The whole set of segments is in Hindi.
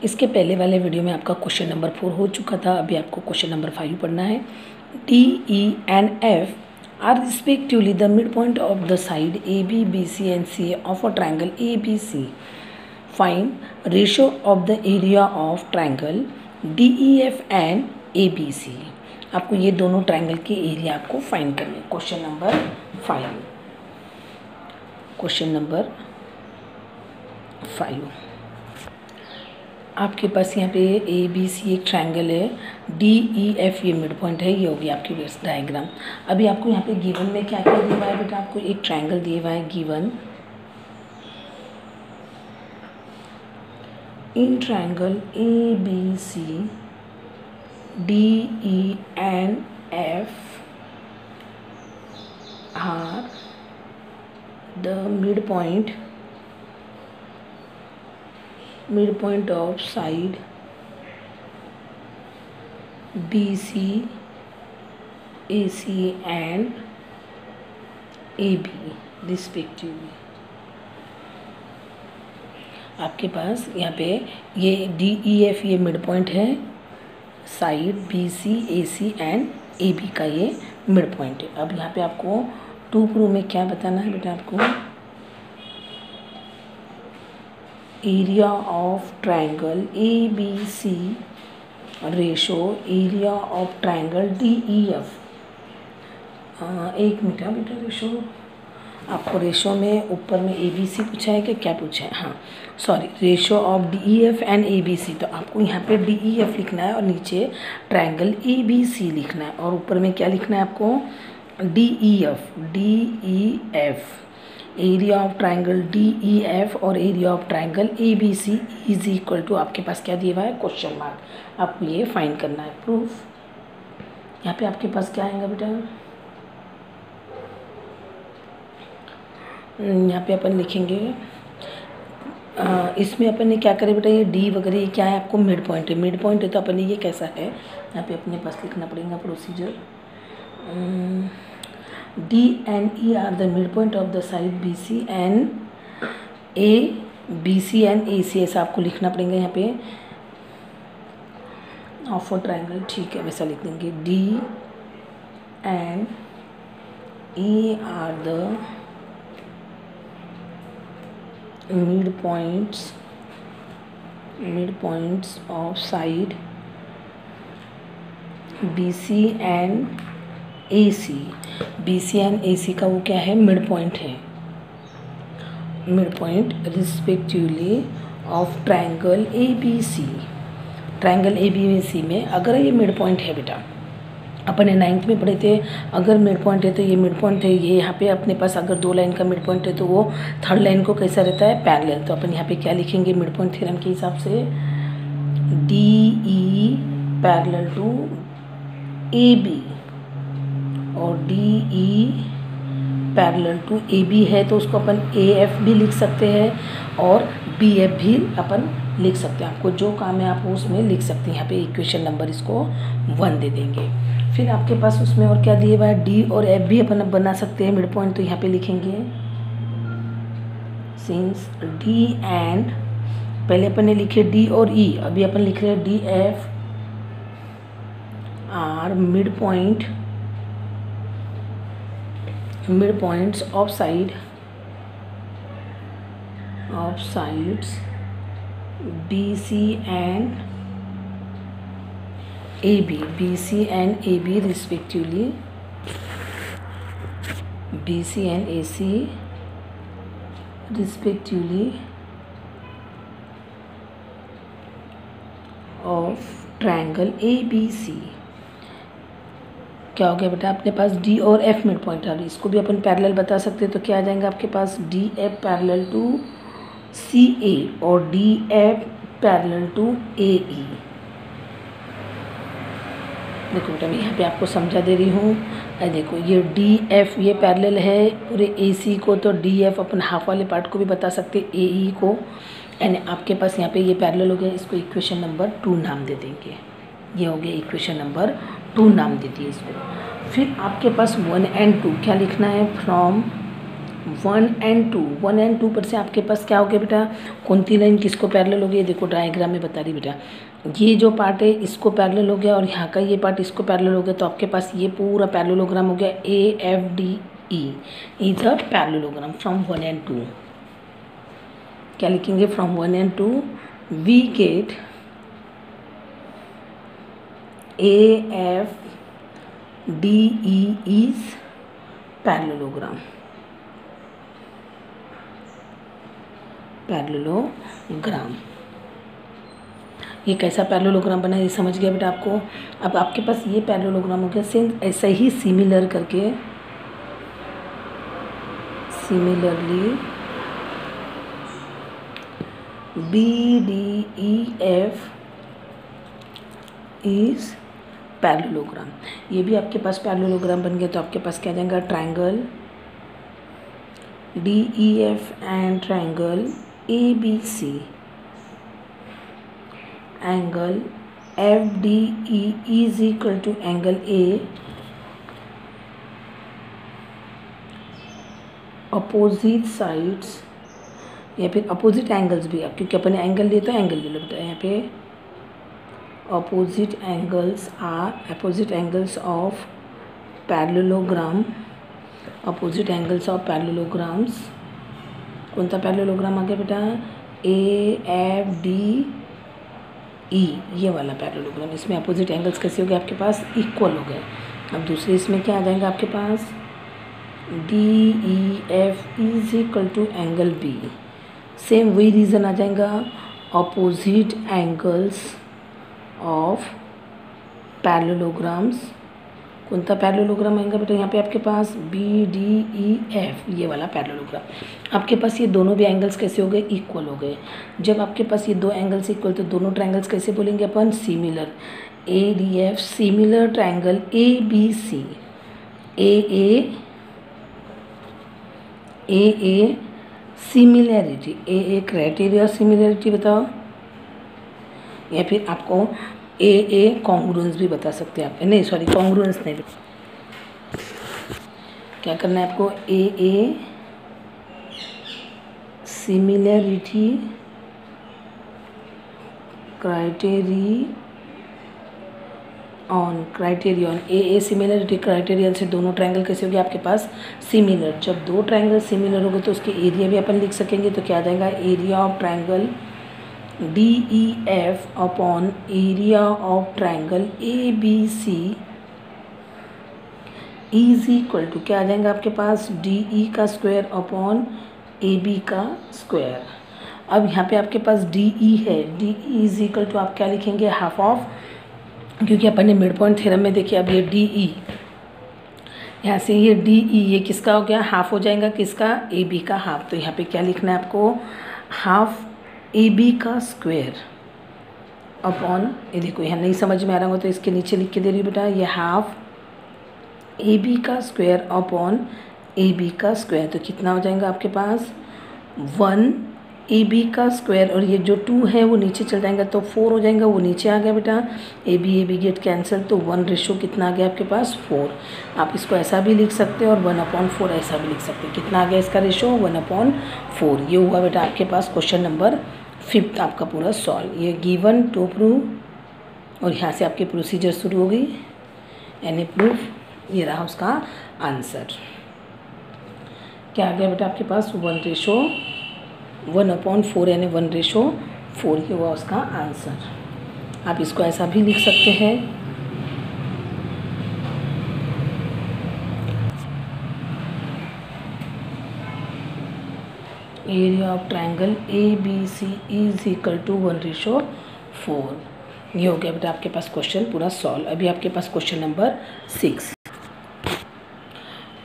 इसके पहले वाले वीडियो में आपका क्वेश्चन नंबर 4 हो चुका था, अभी आपको क्वेश्चन नंबर 5 पढ़ना है। D, E and F are respectively the midpoint of the side AB, BC and CA of a triangle ABC. Find ratio of the area of triangle DEF and ABC. आपको ये दोनों ट्रायंगल के एरिया आपको फाइंड करने। क्वेश्चन नंबर 5, क्वेश्चन नंबर 5 आपके पास यहाँ पे ABC एक ट्रायंगल है, DEF ये मिड पॉइंट है, ये होगी आपकी बेस डायग्राम। अभी आपको यहाँ पे गिवन में क्या क्या दिया हुआ है बेटा, आपको एक ट्रायंगल दिया हुआ है given. In triangle ABC DE and F are the midpoint of side BC, AC and AB respectively। आपके पास यहाँ पे ये DEF ये मिड पॉइंट है, side BC, AC and AB का ये मिड पॉइंट है। अब यहाँ पे आपको टू प्रूव में क्या बताना है बेटा, आपको area of triangle ABC ratio area of triangle DEF। एक मिनट बेटा, रेशो आपको रेशो में ऊपर में ABC पूछा है कि क्या पूछा है, हाँ sorry, ratio of DEF and ABC। तो आपको यहाँ पे DEF लिखना है और नीचे ट्रायंगल ABC लिखना है और ऊपर में क्या लिखना है आपको, DEF area of triangle DEF और area of triangle ABC is equal to, आपके पास क्या दिया हुआ है, क्वेश्चन मार्क। आपको ये फाइंड करना है प्रूफ। यहाँ पे आपके पास क्या आएगा बेटा, यहाँ पे अपन लिखेंगे, इसमें अपन ने क्या करें बेटा, ये D वगैरह ये क्या है, आपको मिड पॉइंट है, मिड पॉइंट है तो अपन ने ये कैसा है, यहाँ पे अपने पास लिखना पड़ेगा procedure. D and E are the midpoint of the side BC and BC and AC, ऐसा आपको लिखना पड़ेगा यहाँ पे ऑफ अ ट्रायंगल, ठीक है वैसा लिख देंगे। D and E are the midpoints of side BC and AC। BC and AC का वो क्या है, मिड पॉइंट है, mid point respectively of triangle ABC। Triangle ABC में अगर ये मिड पॉइंट है बेटा, अपन ने 9th में पढ़े थे, अगर मिड पॉइंट है तो ये मिड पॉइंट है, ये यहाँ पे अपने पास अगर 2 लाइन का मिड पॉइंट है तो वो थर्ड लाइन को कैसा रहता है, पैरेलल। तो अपन यहाँ पे क्या लिखेंगे मिड पॉइंट थ्योरम के हिसाब से, DE पैरेलल टू AB और DE पैरेलल टू AB है तो उसको अपन AF भी लिख सकते हैं और BF भी अपन लिख सकते हैं। आपको जो काम है आप उसमें लिख सकते हैं। यहाँ पे इक्वेशन नंबर इसको 1 दे देंगे। फिर आपके पास उसमें और क्या दिए हुआ है, D और F भी अपन बना सकते हैं मिड पॉइंट, तो यहाँ पे लिखेंगे सिंस D एंड, पहले अपन ने लिखे D और E, अभी अपन लिख रहे हैं DF are midpoints of sides BC and AB respectively, BC and AC respectively of triangle ABC। क्या हो गया बेटा, अपने पास D और F मिड पॉइंट है, इसको भी अपन पैरेलल बता सकते हैं। तो क्या आ जाएगा आपके पास, DF पैरेलल टू CA और DF पैरेलल टू AE। देखो बेटा मैं यहाँ पे आपको समझा दे रही हूँ, देखो ये DF ये पैरेलल है पूरे AC को, तो DF अपन हाफ वाले पार्ट को भी बता सकते हैं, AE को, एंड आपके पास यहाँ पे ये पैरेलल हो गया, इसको इक्वेशन नंबर 2 नाम दे देंगे। ये हो गया इक्वेशन नंबर 2 नाम दे दिए इसको। फिर आपके पास 1 and 2 क्या लिखना है, फ्रॉम 1 and 2, 1 and 2 पर से आपके पास क्या हो गया बेटा, कौन सी लाइन किसको पैरेलल हो गई, देखो डायग्राम में बता रही बेटा, ये जो पार्ट है इसको पैरेलल हो गया और यहाँ का ये पार्ट इसको पैरेलल हो गया, तो आपके पास ये पूरा पैरेललोग्राम हो गया। AFDE is a parallelogram from 1 and 2। क्या लिखेंगे, from 1 and 2 we get AFDE is parallelogram. Parallelogram ये कैसा पैरेललोग्राम बना ये समझ गया बेटा आपको। अब आपके पास ये पैरेललोग्राम हो गया, सेम ऐसा ही सिमिलर करके, सिमिलरली BDEF इज पैरेललोग्राम। ये भी आपके पास पैरेललोग्राम बन गया, तो आपके पास क्या जाएगा, triangle DEF and triangle ABC, angle FDE is equal to angle A, opposite sides या फिर अपोजिट एंगल्स भी, आप क्योंकि अपन एंगल लिए तो एंगल भी लगता है यहाँ पे, opposite angles are opposite angles of parallelogram, opposite angles of parallelograms. कौन सा पैरेललोग्राम आ गया बेटा, AFDE ये वाला पैरेललोग्राम। इसमें अपोजिट एंगल्स कैसे हो गए आपके पास, इक्वल हो गए। अब दूसरे इसमें क्या आ जाएगा आपके पास, DEF is equal to angle B, same वही रीज़न आ जाएगा, अपोजिट एंगल्स ऑफ पैरेललोग्राम्स। कौन सा पैरेललोग्राम आएगा बेटा यहाँ पे आपके पास, BDEF ये वाला पैरेललोग्राम। आपके पास ये दोनों भी एंगल्स कैसे हो गए, इक्वल हो गए। जब आपके पास ये दो एंगल्स इक्वल, तो दोनों ट्रायंगल्स कैसे बोलेंगे अपन, similar. ADF similar triangle ABC, AA similarity, AA criteria similarity बताओ, या फिर आपको AA कॉन्ग्रुएंस भी बता सकते हैं आप, नहीं सॉरी कॉन्ग्रुएंस नहीं, क्या करना है आपको, AA similarity criterion AA similarity criterion से दोनों ट्रायंगल कैसे हो गए आपके पास, सिमिलर। जब दो ट्रायंगल सिमिलर हो गए तो उसके एरिया भी अपन लिख सकेंगे, तो क्या आ जाएगा, area of triangle DEF upon area of triangle ABC is equal to क्या आ जाएगा आपके पास, DE का स्क्वायर अपॉन AB का स्क्वायर। अब यहाँ पे आपके पास DE है, DE इज इक्वल टू आप क्या लिखेंगे, हाफ ऑफ, क्योंकि अपन ने मिड पॉइंट थ्योरम में देखिए, अब ये DE यहाँ से ये DE ये किसका हो गया, हाफ हो जाएगा किसका, AB का हाफ। तो यहाँ पे क्या लिखना है आपको, हाफ AB का स्क्वायर अपॉन, ये देखो यहाँ नहीं समझ में आ रहा होगा तो इसके नीचे लिख के दे रही हूँ बेटा, ये हाफ AB का स्क्वायर अपॉन AB का स्क्वायर। तो कितना हो जाएगा आपके पास, 1 AB का स्क्वायर, और ये जो 2 है वो नीचे चल जाएगा तो 4 हो जाएगा, वो नीचे आ गया बेटा, AB गेट कैंसिल, तो 1 रेशो कितना आ गया आपके पास, 4। आप इसको ऐसा भी लिख सकते हैं और 1/4 ऐसा भी लिख सकते हैं। कितना आ गया इसका रेशो, 1/4। ये हुआ बेटा आपके पास क्वेश्चन नंबर 5 आपका पूरा सॉल्व। ये गिवन टू प्रूव, और यहाँ से आपकी प्रोसीजर शुरू हो गई, यानी प्रूफ, ये रहा उसका आंसर। क्या आ गया बेटा आपके पास, 1/4 यानी 1/4, ये हुआ उसका आंसर। आप इसको ऐसा भी लिख सकते हैं, area of triangle ABC is equal to 1/4। ये हो गया बेटा आपके पास क्वेश्चन पूरा सॉल्व। अभी आपके पास क्वेश्चन नंबर 6।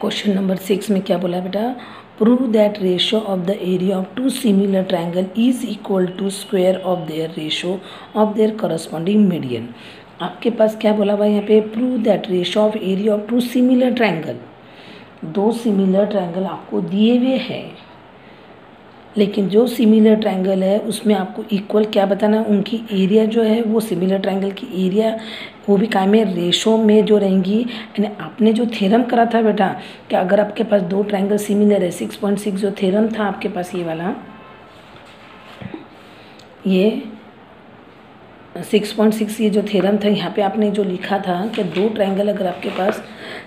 क्वेश्चन नंबर 6 में क्या बोला बेटा, prove that ratio of the area of two similar triangle is equal to square of their ratio of their corresponding median. आपके पास क्या बोला हुआ यहाँ पे, prove that ratio of area of two similar triangle. दो सिमिलर ट्रायंगल आपको दिए हुए हैं, लेकिन जो सिमिलर ट्रायंगल है उसमें आपको इक्वल क्या बताना है, उनकी एरिया जो है वो सिमिलर ट्रायंगल की एरिया वो भी काय में, रेशो में जो रहेंगी। यानी आपने जो थ्योरम करा था बेटा कि अगर आपके पास दो ट्रायंगल सिमिलर है, 6.6 जो थ्योरम था आपके पास ये वाला, ये 6.6 ये जो थ्योरम था, यहाँ पे आपने जो लिखा था कि दो ट्रायंगल अगर आपके पास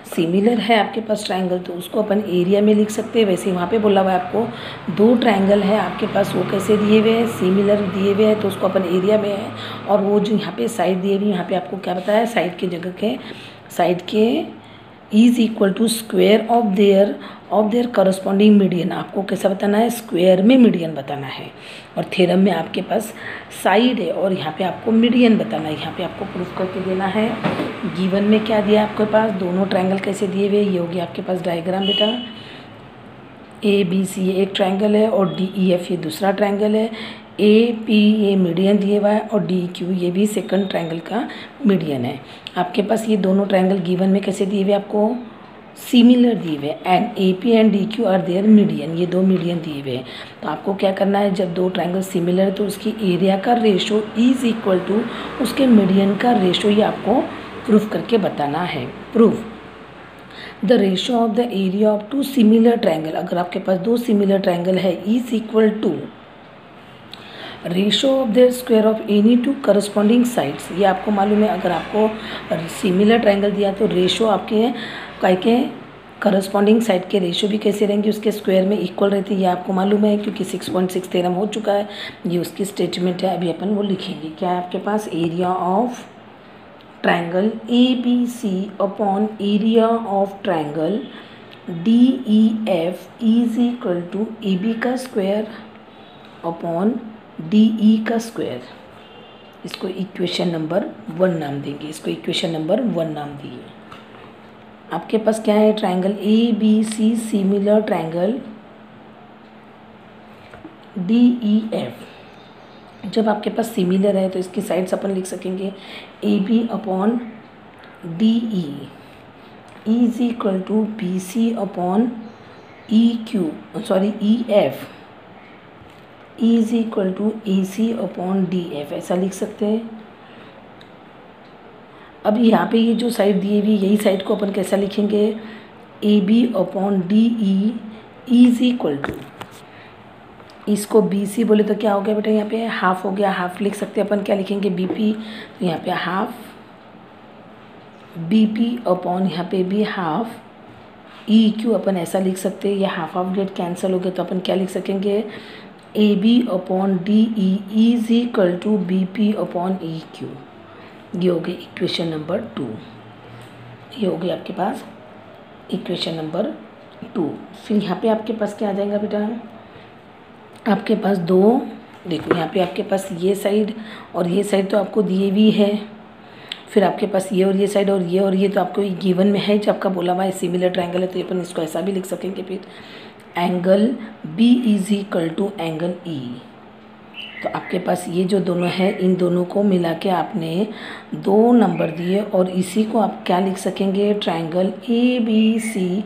सिमिलर है आपके पास ट्रायंगल, तो उसको अपन एरिया में लिख सकते हैं। वैसे वहाँ पे बोला हुआ है आपको दो ट्रायंगल है आपके पास, वो कैसे दिए हुए हैं, सिमिलर दिए हुए हैं, तो उसको अपन एरिया में है। और वो जो यहाँ पे साइड दिए हुए, यहाँ पे आपको क्या बताया, साइड की जगह के साइड के is equal to square of their corresponding median. आपको कैसा बताना है, स्क्वेयर में मीडियन बताना है। और थ्योरम में आपके पास साइड है और यहाँ पे आपको मीडियन बताना है। यहाँ पे आपको प्रूफ करके देना है। गिवन में क्या दिया आपके पास, दोनों ट्रायंगल कैसे दिए हुए, ये हो गया आपके पास डायग्राम बेटा। ए बी सी एक ट्रायंगल है और डी ई एफ ये दूसरा ट्रायंगल है। ए पी ये मीडियन दिए हुआ है और डी क्यू ये भी सेकंड ट्रायंगल का मीडियन है। आपके पास ये दोनों ट्रायंगल गिवन में कैसे दिए हुए, आपको सिमिलर दिए हुए, and A P and D Q are their median, ये दो मीडियन दिए हुए हैं। तो आपको क्या करना है, जब दो ट्रायंगल सिमिलर है तो उसकी एरिया का रेशो इज इक्वल टू उसके मीडियन का रेशो, ये आपको प्रूफ करके बताना है। Proof the ratio of the area of two similar triangle, अगर आपके पास दो सिमिलर ट्रायंगल है, is equal to ratio of the square of any two corresponding sides. ये आपको मालूम है, अगर आपको सिमिलर ट्रायंगल दिया तो रेशो आपके काय के करस्पॉन्डिंग साइड के रेशो भी कैसे रहेंगे, उसके स्क्वायर में इक्वल रहती है। ये आपको मालूम है क्योंकि 6.6 थ्योरम हो चुका है। ये उसकी स्टेटमेंट है, अभी अपन वो लिखेंगे। क्या है आपके पास, area of triangle A B C upon area of triangle D E F is equal to A B का स्क्वायर अपॉन डी ई का स्क्वायर। इसको इक्वेशन नंबर 1 नाम देंगे, इसको इक्वेशन नंबर 1 नाम दिए। आपके पास क्या है, triangle A B C similar triangle D E F. जब आपके पास सिमिलर है तो इसकी साइड्स अपन लिख सकेंगे A B upon D E is equal to B C upon E Q, sorry E F is equal to A C upon D F, ऐसा लिख सकते हैं। अब यहाँ पे ये जो साइड दी हुई, यही साइड को अपन कैसा लिखेंगे, A B upon D E is equal to, इसको बी सी बोले तो क्या हो गया बेटा, यहाँ पे हाफ हो गया, हाफ लिख सकते हैं अपन। क्या लिखेंगे, बी पी, तो यहाँ पे हाफ बी पी अपॉन यहाँ पे भी हाफ ई क्यू, अपन ऐसा लिख सकते हैं। ये हाफ ऑफ गेट कैंसिल हो गया तो अपन क्या लिख सकेंगे, A B upon D E is equal to B P upon E Q. ये हो गई इक्वेशन नंबर 2। ये हो गई आपके पास इक्वेशन नंबर 2। फिर यहाँ पे आपके पास क्या आ जाएगा बेटा, आपके पास दो, देखो यहाँ पे आपके पास ये साइड और ये साइड तो आपको दिए भी है। फिर आपके पास ये और ये साइड और ये तो आपको गिवन में है, जब आपका बोला हुआ है सिमिलर ट्रायंगल है, तो अपन इसको ऐसा भी लिख सकेंगे। फिर angle B is equal to angle E. तो आपके पास ये जो दोनों है, इन दोनों को मिला के आपने 2 नंबर दिए और इसी को आप क्या लिख सकेंगे, triangle A B C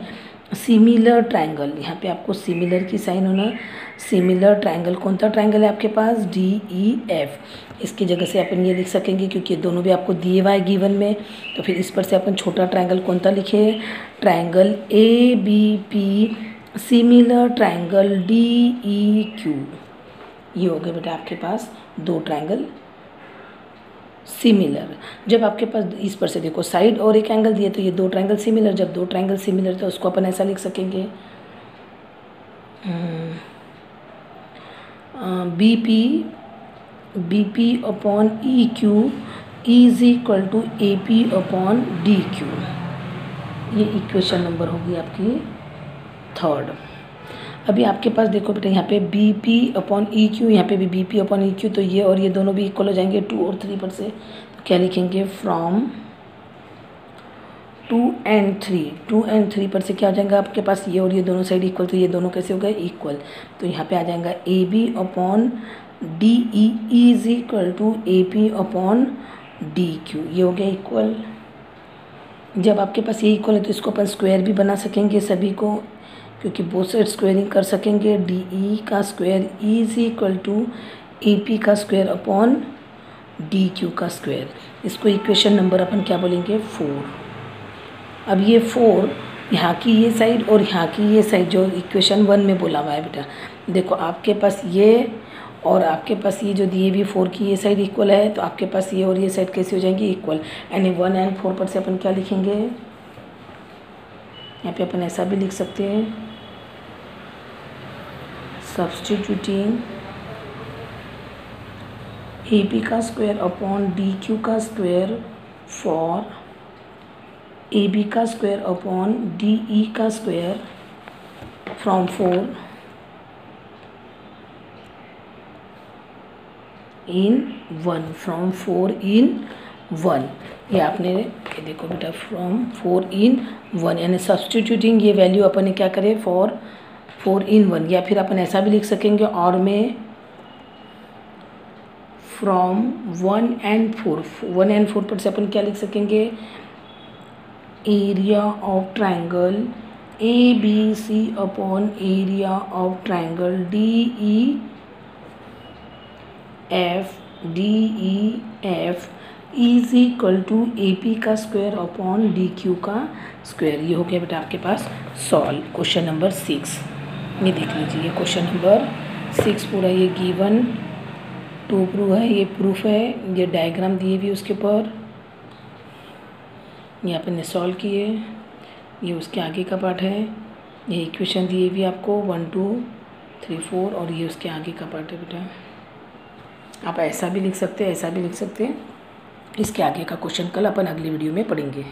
similar triangle. यहाँ पे आपको सिमिलर की साइन होना, सिमिलर ट्रायंगल कौन सा ट्रायंगल है आपके पास, डी ई एफ। इसकी जगह से अपन ये लिख सकेंगे क्योंकि दोनों भी आपको दिए हुआ है गिवन में, तो फिर इस पर से अपन छोटा ट्रायंगल कौन सा लिखे, triangle A B P similar triangle D E Q. ये हो गए बेटा आपके पास 2 ट्रायंगल सिमिलर। जब आपके पास इस पर से देखो साइड और एक एंगल दिए तो ये 2 ट्रायंगल सिमिलर। जब 2 ट्रायंगल सिमिलर तो उसको अपन ऐसा लिख सकेंगे, B P upon E Q is equal to A P upon D Q. ये इक्वेशन नंबर होगी आपकी 3rd। अभी आपके पास देखो बेटा यहाँ पे B P upon E Q, यहाँ पे भी B P upon E Q, तो ये और ये दोनों भी इक्वल हो जाएंगे 2 और 3 पर से। तो क्या लिखेंगे, फ्रॉम 2 and 3 पर से क्या हो जाएगा आपके पास, ये और ये दोनों साइड इक्वल, तो ये दोनों कैसे हो गए, इक्वल। तो यहाँ पे आ जाएगा A B upon D E is equal to A P upon D Q. ये हो गया इक्वल। जब आपके पास ये इक्वल है तो इसको अपन स्क्वायर भी बना सकेंगे सभी को, क्योंकि बोथ साइड स्क्वायरिंग कर सकेंगे। डी ई का square is equal to A P का स्क्वायर अपॉन डी क्यू का स्क्वायर। इसको इक्वेशन नंबर अपन क्या बोलेंगे 4। अब ये 4 यहाँ की ये साइड और यहाँ की ये साइड जो इक्वेशन 1 में बोला हुआ है बेटा, देखो आपके पास ये और आपके पास ये जो दिए भी 4 की ये साइड इक्वल है, तो आपके पास ये और ये साइड कैसे हो जाएंगी इक्वल। यानी 1 एंड 4 पर से अपन क्या लिखेंगे, यहाँ पे अपन ऐसा भी लिख सकते हैं, सब्स्टिट्यूटिंग ए पी का स्क्वायर अपॉन डी क्यू का स्क्वायर फॉर ए बी का स्क्वायर अपॉन डी ई का स्क्वायर फ्रॉम 4 इन 1, फ्रॉम 4 इन 1। ये आपने ये देखो बेटा फ्रॉम 4 इन 1, यानी सब्स्टिट्यूटिंग ये वैल्यू अपन ने क्या करे फॉर 4 इन 1, या फिर अपन ऐसा भी लिख सकेंगे और में फ्रॉम 1 एंड 4 पर से अपन क्या लिख सकेंगे, area of triangle A B C upon area of triangle D E F is equal to A P का स्क्वायर अपॉन डी क्यू का स्क्वायर। ये हो गया बेटा आपके पास सॉल्व क्वेश्चन नंबर 6। ये देख लीजिए, ये क्वेश्चन नंबर 6 पूरा ये गिवन टू प्रूफ है, ये प्रूफ है, ये डायग्राम दिए भी उसके ऊपर, ये अपन ने सॉल्व किए, ये उसके आगे का पार्ट है, ये इक्वेशन दिए भी आपको 1 2 3 4 और ये उसके आगे का पार्ट है बेटा। आप ऐसा भी लिख सकते हैं, ऐसा भी लिख सकते हैं। इसके आगे का क्वेश्चन कल अपन अगली वीडियो में पढ़ेंगे।